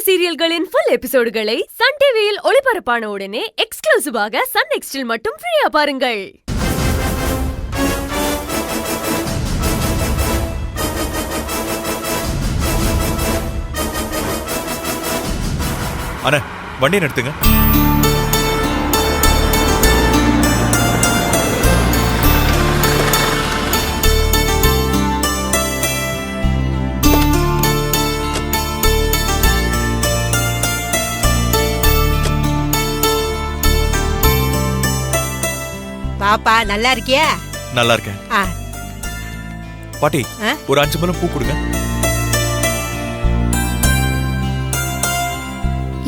சீரியல்களின் full எபிசோடுகளை Sun டிவியில் ஒளிபரப்பான உடனே எக்ஸ்க்ளூசிவாக சன் நெக்ஸ்டில் மட்டும் ஃப்ரீயா பாருங்கள். அண்ணா, வண்டியை நிறுத்துங்க. பாப்பா நல்லா இருக்கியா? நல்லா இருக்கேன். பாட்டி, ஒரு 5 முழம் பூ கொடுங்க.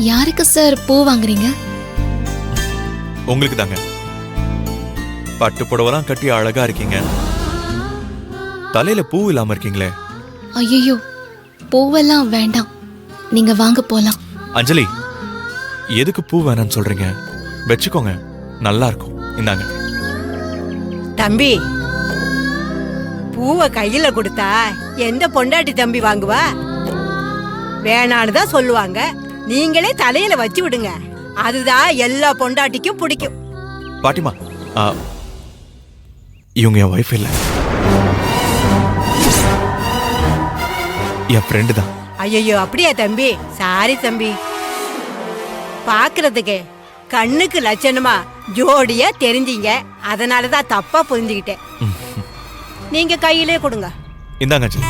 யாருக்கு சார் பூ வாங்குறீங்க? உங்களுக்கு தாங்க. பட்டு புடவெல்லாம் கட்டி அழகா இருக்கீங்க. தலையில பூ இல்லாம இருக்கீங்களே. ஐயோ, பூவெல்லாம் வேண்டாம், நீங்க வாங்க போலாம். அஞ்சலி, எதுக்கு பூ வேணாம்னு சொல்றீங்க? வச்சுக்கோங்க, நல்லா இருக்கும். இந்தாங்க. தம்பி, பூவை கையில கொடுத்தா எந்த பொண்டாட்டி தம்பி வாங்குவா? வேணான்னு தான் சொல்லுவாங்க. நீங்களே தலையில வச்சு விடுங்க, அதுதான் எல்லா பொண்டாட்டிக்கும் பிடிக்கும். பாட்டிமா, இவங்க என் வைஃப் இல்ல, என் ஃப்ரெண்டு தான். ஐயோ, அப்படியா தம்பி? சாரி தம்பி. பாக்குறதுக்கு கண்ணுக்கு லட்சணமா ஜோடியா தெரிஞ்சீங்க, அதனாலதான் தப்பா புரிஞ்சுக்கிட்டேன். நீங்க கையிலே கொடுங்க. இந்தாங்க அஞ்சலி.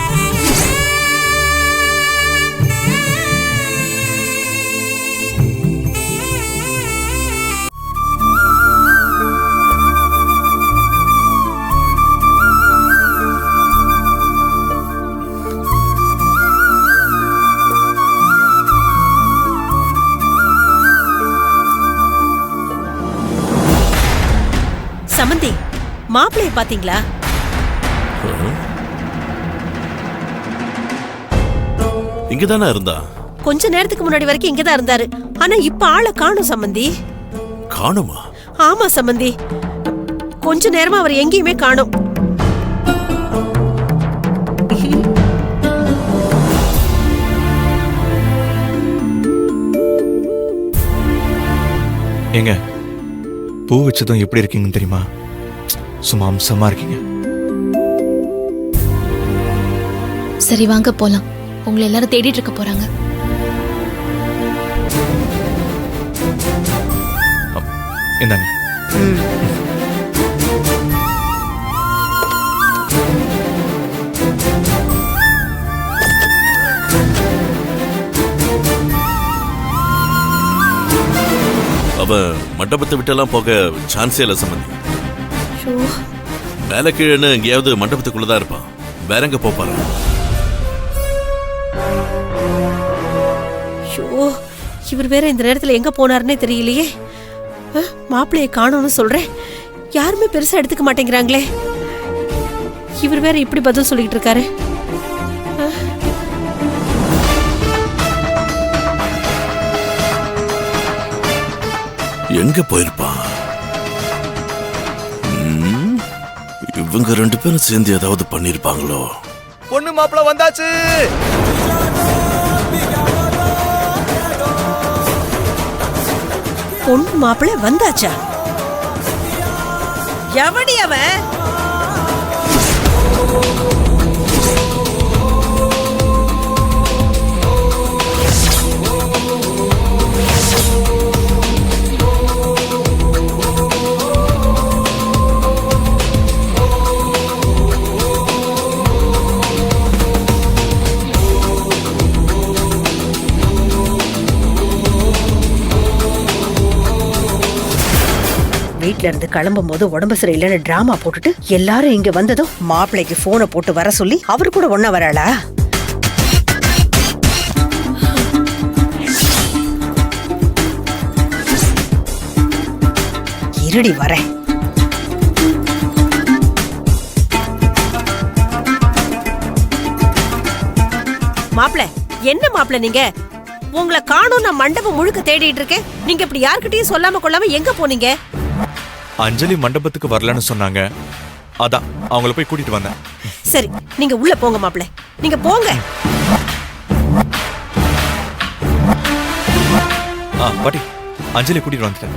சமந்தி, மாப்பிள்ளைய பாத்தீங்களா? இங்கதானே இருந்தா? கொஞ்ச நேரத்துக்கு முன்னாடி வரைக்கும் இங்கதான் இருந்தாரு. ஆனா இப்ப ஆளை காணும் சம்பந்தி. காணுமா? ஆமா சம்பந்தி, கொஞ்ச நேரமா அவர் எங்கேயுமே காணும். ஏங்க, பூ வச்சதும் எப்படி இருக்கீங்கன்னு தெரியுமா? சும்மா அம்சமா இருக்கீங்க. சரி, வாங்க போலாம். உங்களை எல்லாரும் தேடிட்டு இருக்க போறாங்க. இந்தாங்க. அவ மண்டபத்தை விட்டெல்லாம் போக சான்ஸே இல்ல சம்பந்தி. மேல கீழன்னு எங்கேயாவது மண்டபத்துக்குள்ளதான் இருப்பான். வேற எங்க போப்பாரு? இவர் வேற இந்த நேரத்துல எங்க போனாருன்னே தெரியலையே. மாப்பிள்ளைய காணோம்னு சொல்றேன், யாருமே பெருசா எடுத்துக்க மாட்டேங்கிறாங்களே. இவர் வேற இப்படி பதில் சொல்லிட்டு இருக்காரு. எங்க போயிருப்பான்? இவங்க 2 பேரும் சேர்ந்து ஏதாவது பண்ணிருப்பாங்களோ? பொண்ணு மாப்பிள்ள வந்தாச்சு. பொண்ணு மாப்பிள்ளை வந்தாச்சா? எவடி அவன்? வீட்ல இருந்து கிளம்பும் போது உடம்பு சரியில்லைன்னு டிராமா போட்டுட்டு எல்லாரும் இங்க வந்ததும் மாப்பிள்ளைக்கு போனை போட்டு வர சொல்லி அவரு கூட ஒண்ணா வராளா? இருடி வரேன். மாப்பிள்ள, என்ன மாப்பிள்ள நீங்க? உங்களை காணோம், நான் மண்டபம் முழுக்க தேடிட்டு இருக்கேன். நீங்க இப்படி யார்கிட்டயும் சொல்லாம கொள்ளாம எங்க போனீங்க? அஞ்சலி மண்டபத்துக்கு வரலன்னு சொன்னாங்க, அதான் அவங்கள போய் கூட்டிட்டு வந்தேன். சரி, நீங்க உள்ள போங்க மாப்பிள்ள, நீங்க போங்க. பாட்டி அஞ்சலி கூட்டிட்டு வந்துட்டேன்.